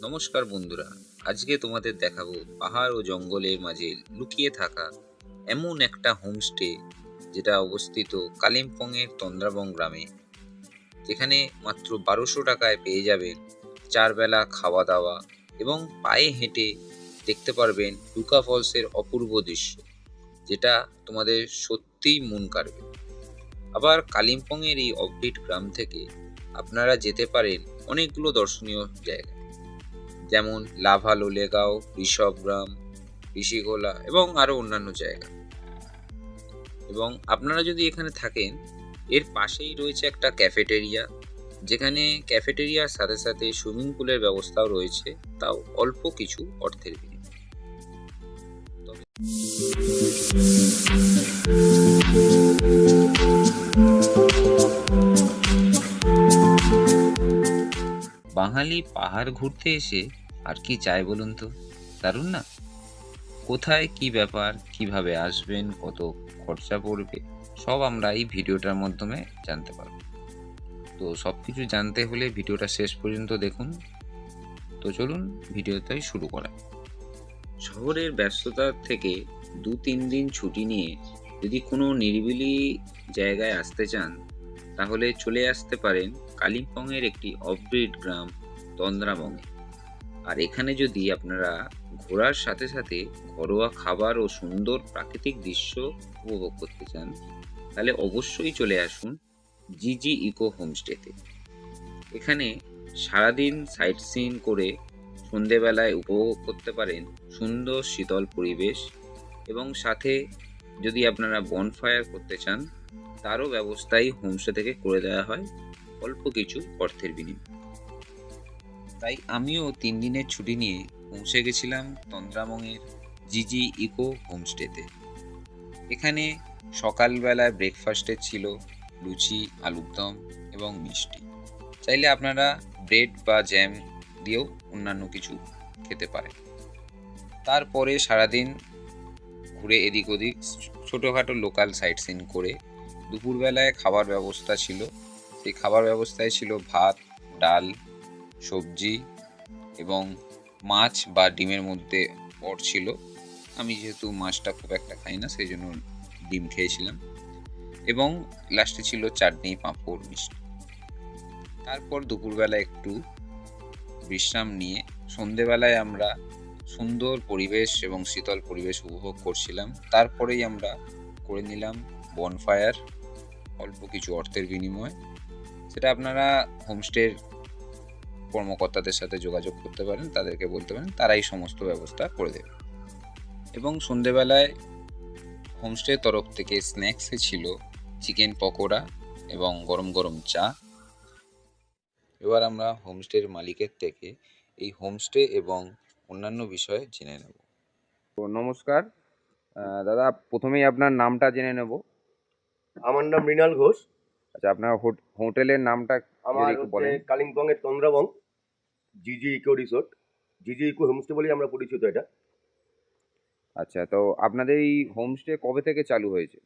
নমস্কার বন্ধুরা, আজকে তোমাদের দেখাবো পাহাড় ও জঙ্গলের মাঝে লুকিয়ে থাকা এমন একটা হোমস্টে যেটা অবস্থিত কালিম্পংয়ের তন্দ্রাবং গ্রামে, যেখানে মাত্র 1200 টাকায় পেয়ে যাবেন 4 বেলা খাওয়া দাওয়া এবং পায়ে হেঁটে দেখতে পারবেন লুকা ফলসের অপূর্ব দৃশ্য, যেটা তোমাদের সত্যিই মন কাড়বে। আবার কালিম্পংয়ের এই অফবিট গ্রাম থেকে আপনারা যেতে পারেন অনেকগুলো দর্শনীয় জায়গা, যেমন লাভা লোলেগাঁও, ঋষভগ্রাম, ঋষিখোলা এবং আরও অন্যান্য জায়গা। এবং আপনারা যদি এখানে থাকেন, এর পাশেই রয়েছে একটা ক্যাফেটেরিয়া, যেখানে ক্যাফেটেরিয়ার সাথে সাথে সুইমিং পুলের ব্যবস্থাও রয়েছে, তাও অল্প কিছু অর্থের বিনিময়ে। তবে বাঙালি পাহাড় ঘুরতে এসে আর কি চায় বলুন তো? দারুণ না? কোথায় কি ব্যাপার, কিভাবে আসবেন, কত খরচা পড়বে, সব আমরা এই ভিডিওটার মাধ্যমে জানতে পারব। তো সব কিছু জানতে হলে ভিডিওটা শেষ পর্যন্ত দেখুন। তো চলুন ভিডিওটাই শুরু করা। শহরের ব্যস্ততা থেকে 2-3 দিন ছুটি নিয়ে যদি কোনো নিরিবিলি জায়গায় আসতে চান, তাহলে চলে আসতে পারেন কালিম্পংয়ের একটি অফবিট গ্রাম তন্দ্রাবঙে। আর এখানে যদি আপনারা ঘোরার সাথে সাথে ঘরোয়া খাবার ও সুন্দর প্রাকৃতিক দৃশ্য উপভোগ করতে চান, তাহলে অবশ্যই চলে আসুন জিজি ইকো হোমস্টেতে। এখানে সারাদিন সাইট সিন করে সন্ধেবেলায় উপভোগ করতে পারেন সুন্দর শীতল পরিবেশ, এবং সাথে যদি আপনারা বনফায়ার করতে চান, তারও ব্যবস্থাই হোমস্টে থেকে করে দেওয়া হয় অল্প কিছু অর্থের বিনিময়ে। তাই আমিও 3 দিনের ছুটি নিয়ে পৌঁছে গেছিলাম তন্দ্রাবঙের জিজি ইকো হোমস্টেতে। এখানে সকালবেলায় ব্রেকফাস্টে ছিল লুচি, আলুর দম এবং মিষ্টি। চাইলে আপনারা ব্রেড বা জ্যাম দিয়েও অন্যান্য কিছু খেতে পারেন। তারপরে সারাদিন ঘুরে এদিক ওদিক ছোটোখাটো লোকাল সাইট সিন করে দুপুরবেলায় খাবার ব্যবস্থা ছিল। সেই খাবার ব্যবস্থায় ছিল ভাত, ডাল, সবজি এবং মাছ বা ডিমের মধ্যে পড ছিল। আমি যেহেতু মাছটা খুব একটা খাই না, সেই জন্য ডিম খেয়েছিলাম। এবং লাস্টে ছিল চাটনি, পাঁপড়, মিষ্টি। তারপর দুপুরবেলা একটু বিশ্রাম নিয়ে সন্ধেবেলায় আমরা সুন্দর পরিবেশ এবং শীতল পরিবেশ উপভোগ করছিলাম। তারপরেই আমরা করে নিলাম বনফায়ার অল্প কিছু অর্থের বিনিময়ে। সেটা আপনারা হোমস্টের কর্মকর্তাদের সাথে যোগাযোগ করতে পারেন, তাদেরকে বলতে পারেন, তারাই সমস্ত ব্যবস্থা করে দেবে। এবং সন্ধেবেলায় হোমস্টের তরফ থেকে স্ন্যাক্সে ছিল চিকেন পকোড়া এবং গরম গরম চা। এবার আমরা হোমস্টের মালিকের থেকে এই হোমস্টে এবং অন্যান্য বিষয়ে জেনে নেব। তো নমস্কার দাদা, প্রথমেই আপনার নামটা জেনে নেব। আমার নাম মৃণাল ঘোষ। আচ্ছা, আপনার হোটেলের নামটা আমার যদি একটু হচ্ছে বলেন। কালিম্পংয়ের তন্দ্রাবং জিজি ইকো রিসোর্ট, জিজি ইকো হোমস্টে বলেই আমরা পরিচিত এটা। আচ্ছা, তো আপনাদের এই হোমস্টে কবে থেকে চালু হয়েছে?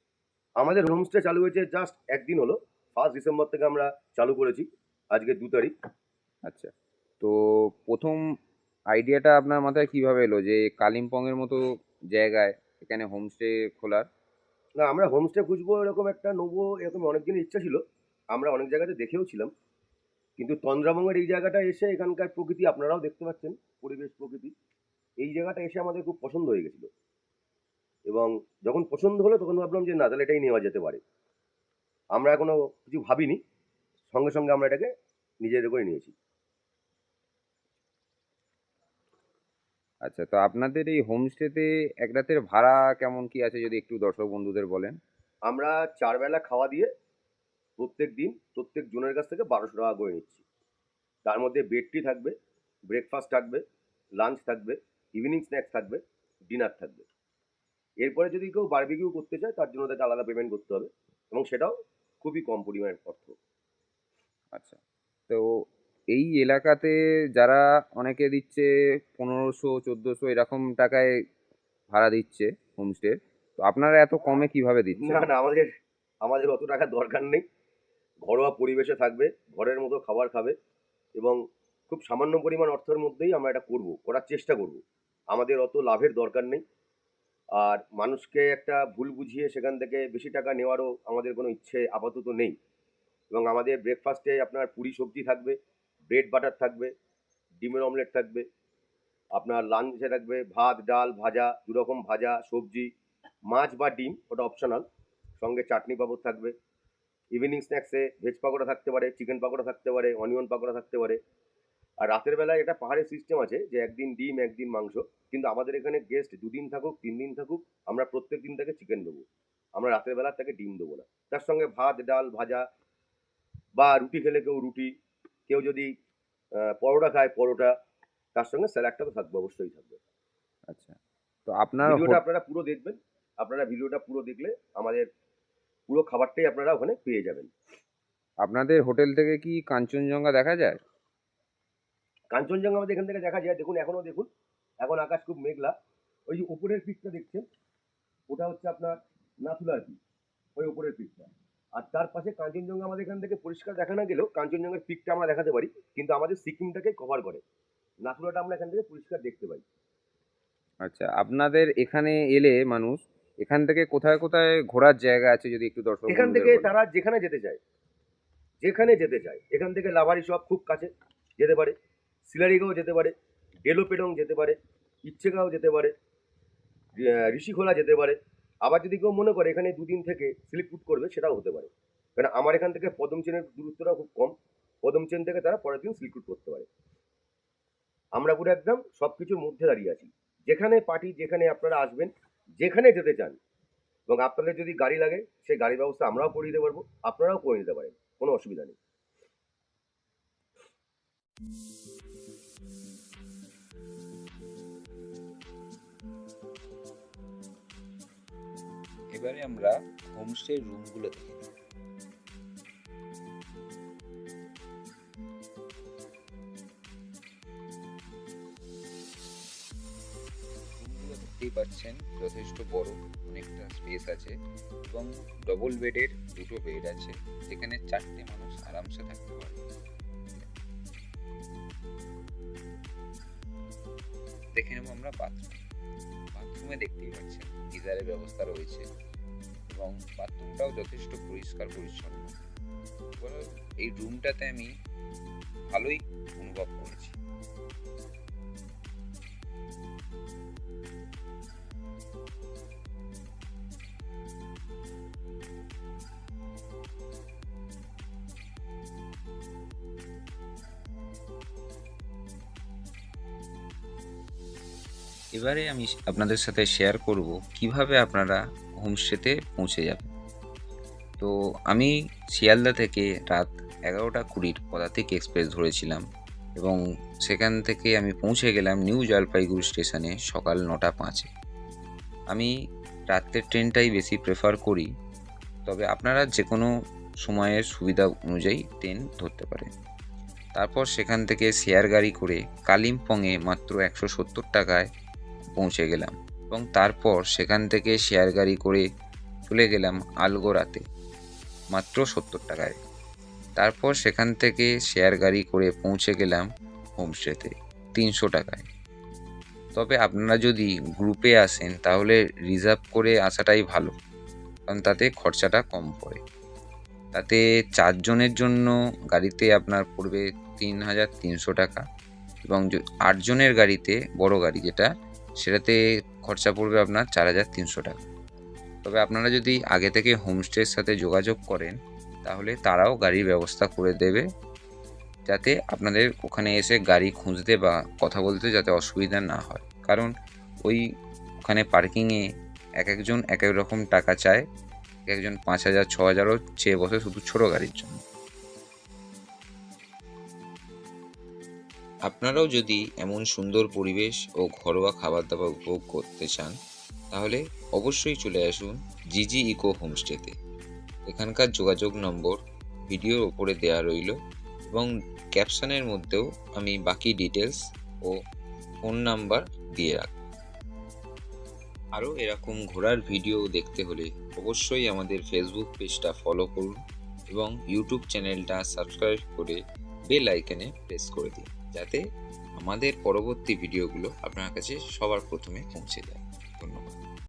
আমাদের হোমস্টে চালু হয়েছে জাস্ট একদিন হলো, 1 ডিসেম্বর থেকে আমরা চালু করেছি, আজকে 2 তারিখ। আচ্ছা, তো প্রথম আইডিয়াটা আপনার মাথায় কিভাবে এলো যে কালিম্পংয়ের মতো জায়গায় এখানে হোমস্টে খোলার? না, আমরা হোমস্টে খুঁজবো এরকম একটা নেবো, এরকম অনেক দিনের ইচ্ছা ছিল। আমরা অনেক জায়গাতে দেখেও ছিলাম, কিন্তু তন্দ্রাবঙ্গের এই জায়গাটা এসে এখানকার প্রকৃতি আপনারাও দেখতে পাচ্ছেন, পরিবেশ প্রকৃতি, এই জায়গাটা এসে আমাদের খুব পছন্দ হয়ে গেছিলো। এবং যখন পছন্দ হলো তখন ভাবলাম যে না, তাহলে এটাই নেওয়া যেতে পারে। আমরা এখনো কিছু ভাবিনি, সঙ্গে সঙ্গে আমরা এটাকে নিজেদের করে নিয়েছি। আচ্ছা, তো আপনাদের এই হোমস্টেতে এক রাতের ভাড়া কেমন কি আছে যদি একটু দর্শক বন্ধুদের বলেন। আমরা 4 বেলা খাওয়া দিয়ে প্রত্যেক দিন প্রত্যেক জনের কাছ থেকে 1200 টাকা করে নিচ্ছি। তার মধ্যে বেড টি থাকবে, ব্রেকফাস্ট থাকবে, লাঞ্চ থাকবে, ইভিনিং স্ন্যাক্স থাকবে, ডিনার থাকবে। এরপরে যদি কেউ বারবিকিউ করতে চায় তার জন্য তাকে আলাদা পেমেন্ট করতে হবে, এবং সেটাও খুবই কম পরিমাণের অর্থ। আচ্ছা, তো এই এলাকাতে যারা অনেকে দিচ্ছে 1500 1400 এরকম টাকায় ভাড়া দিচ্ছে হোমস্টে, তো আপনারা এত কমে কিভাবে দিচ্ছেন? না না, আমাদের আমাদের অত টাকার দরকার নেই। ঘরোয়া পরিবেশে থাকবে, ঘরের মতো খাবার খাবে, এবং খুব সামান্য পরিমাণ অর্থের মধ্যেই আমরা এটা করার চেষ্টা করব। আমাদের অত লাভের দরকার নেই। আর মানুষকে একটা ভুল বুঝিয়ে সেখান থেকে বেশি টাকা নেওয়ারও আমাদের কোনো ইচ্ছে আপাতত নেই। এবং আমাদের ব্রেকফাস্টে আপনার পুরি সবজি থাকবে, ব্রেড বাটার থাকবে, ডিমের অমলেট থাকবে, আপনার লাঞ্চে থাকবে ভাত, ডাল, ভাজা, ২ রকম ভাজা, সবজি, মাছ বা ডিম ওটা অপশনাল, সঙ্গে চাটনি পাঁপড় থাকবে। ইভিনিং স্ন্যাক্সে ভেজ পাকোড়া থাকতে পারে, চিকেন পাকোড়া থাকতে পারে, অনিয়ন পাকোড়া থাকতে পারে। আর রাতের বেলায় এটা পাহাড়ের সিস্টেম আছে যে একদিন ডিম, একদিন মাংস। কিন্তু আমাদের এখানে গেস্ট ২ দিন থাকুক, ৩ দিন থাকুক, আমরা প্রত্যেক দিন তাকে চিকেন দেবো। আমরা রাতের বেলা তাকে ডিম দেবো না। তার সঙ্গে ভাত, ডাল, ভাজা বা রুটি খেলে কেউ রুটি, কেউ যদি পরোটা খায় পরোটা, তার সঙ্গে স্যালাডটা তো থাকবে, অবশ্যই থাকবে। আচ্ছা, তো আপনার ভিডিওটা আপনারা পুরো দেখবেন। আপনারা ভিডিওটা পুরো দেখলে আমাদের পুরো খাবারটাই আপনারা ওখানে পেয়ে যাবেন। আপনাদের হোটেল থেকে কি কাঞ্চনজঙ্ঘা দেখা যায়? কাঞ্চনজঙ্ঘা আমাদের এখান থেকে দেখা যায়। দেখুন এখনও দেখুন, এখন আকাশ খুব মেঘলা। ওই যে উপরের পিকটা দেখছেন, ওটা হচ্ছে আপনার নাথুলার পিক, ওই উপরের পিকটা। আর তার পাশে কাঞ্চনজঙ্ঘা আমাদের এখান থেকে পরিষ্কার দেখা না গেলেও কাঞ্চনজঙ্ঘার পিকটা আমরা দেখাতে পারি, কিন্তু আমাদের সিকিমটাকে কভার করে। নাথুলাটা আমরা এখান থেকে পরিষ্কার দেখতে পাই। আচ্ছা, আপনাদের এখানে এলে মানুষ এখান থেকে কোথায় কোথায় ঘোরার জায়গা আছে যদি একটু দর্শক এখান বন্ধুদের থেকে বলেন। তারা যেখানে যেতে চায়, এখান থেকে লাভারি সব খুব কাছে যেতে পারে, সিলারিগাঁও যেতে পারে, ডেলোপেডং যেতে পারে, ইচ্ছেগাঁও যেতে পারে, ঋষিখোলা যেতে পারে। আবার যদি কেউ মনে করে এখানে ২ দিন থেকে স্লিপ করবে, সেটাও হতে পারে। কারণ আমার এখান থেকে পদমচেনের দূরত্বটা খুব কম। পদমচেন থেকে তারা পরের দিন স্লিপ করতে পারে। আমরা পুরো একদম সব কিছুর মধ্যে দাঁড়িয়ে আছি। যেখানে পার্টি, যেখানে আপনারা আসবেন, যেখানে যেতে চান, এবং আপনাদের যদি গাড়ি লাগে সেই গাড়ির ব্যবস্থা আমরাও করে দিতে পারবো, আপনারাও করে নিতে পারেন, কোনো অসুবিধা নেই। এবারে আমরা হোমস্টের রুমগুলো দেখে নিই। রুমগুলো দেখতেই পাচ্ছেন, যথেষ্ট বড়, অনেকটা স্পেস আছে এবং ডবল বেডের 2টো বেড আছে, যেখানে 4টে মানুষ আরামসে থাকতে পারে। দেখে নেব আমরা বাথরুমে দেখতেই পাচ্ছেন গিজারের ব্যবস্থা রয়েছে এবং বাথরুমটাও যথেষ্ট পরিষ্কার পরিচ্ছন্ন। এই রুমটাতে আমি ভালোই অনুভব করেছি। এবারে আমি আপনাদের সাথে শেয়ার করব কিভাবে আপনারা হোমস্টেতে পৌঁছে যাবেন। তো আমি শিয়ালদা থেকে রাত 11:20 পদাতিক এক্সপ্রেস ধরেছিলাম এবং সেখান থেকে আমি পৌঁছে গেলাম নিউ জলপাইগুড়ি স্টেশনে সকাল 9:05-এ। আমি রাত্রের ট্রেনটাই বেশি প্রেফার করি, তবে আপনারা যে কোনো সময়ের সুবিধা অনুযায়ী ট্রেন ধরতে পারেন। তারপর সেখান থেকে শেয়ার গাড়ি করে কালিম্পংয়ে মাত্র 170 টাকায় পৌঁছে গেলাম এবং তারপর সেখান থেকে শেয়ার গাড়ি করে চলে গেলাম আলগোরাতে মাত্র 70 টাকায়। তারপর সেখান থেকে শেয়ার গাড়ি করে পৌঁছে গেলাম হোমস্টেতে 300 টাকায়। তবে আপনারা যদি গ্রুপে আসেন তাহলে রিজার্ভ করে আসাটাই ভালো, কারণ তাতে খরচাটা কম পড়ে। তাতে 4 জনের জন্য গাড়িতে আপনার পড়বে 3,300 টাকা এবং 8 জনের গাড়িতে, বড় গাড়ি যেটা, সেটাতে খরচা পড়বে আপনার 4,300 টাকা। তবে আপনারা যদি আগে থেকে হোমস্টের সাথে যোগাযোগ করেন তাহলে তারাও গাড়ির ব্যবস্থা করে দেবে, যাতে আপনাদের ওখানে এসে গাড়ি খুঁজতে বা কথা বলতে যাতে অসুবিধা না হয়। কারণ ওখানে পার্কিংয়ে একজন এক এক রকম টাকা চায়, একজন 5,000 6,000ও চেয়ে বসে শুধু ছোটো গাড়ির জন্য। আপনারাও যদি এমন সুন্দর পরিবেশ ও ঘরোয়া খাবার দাবার উপভোগ করতে চান তাহলে অবশ্যই চলে আসুন জিজি ইকো হোমস্টেতে। এখানকার যোগাযোগ নম্বর ভিডিওর ওপরে দেওয়া রইল এবং ক্যাপশনের মধ্যেও আমি বাকি ডিটেলস ও ফোন নাম্বার দিয়ে রাখব। আরও এরকম ঘোরার ভিডিও দেখতে হলে অবশ্যই আমাদের ফেসবুক পেজটা ফলো করুন এবং ইউটিউব চ্যানেলটা সাবস্ক্রাইব করে বেল আইকনে প্রেস করে দিন। যাতে আমাদের পরবর্তী ভিডিওগুলো আপনার কাছে সবার প্রথমে পৌঁছে যায়। ধন্যবাদ।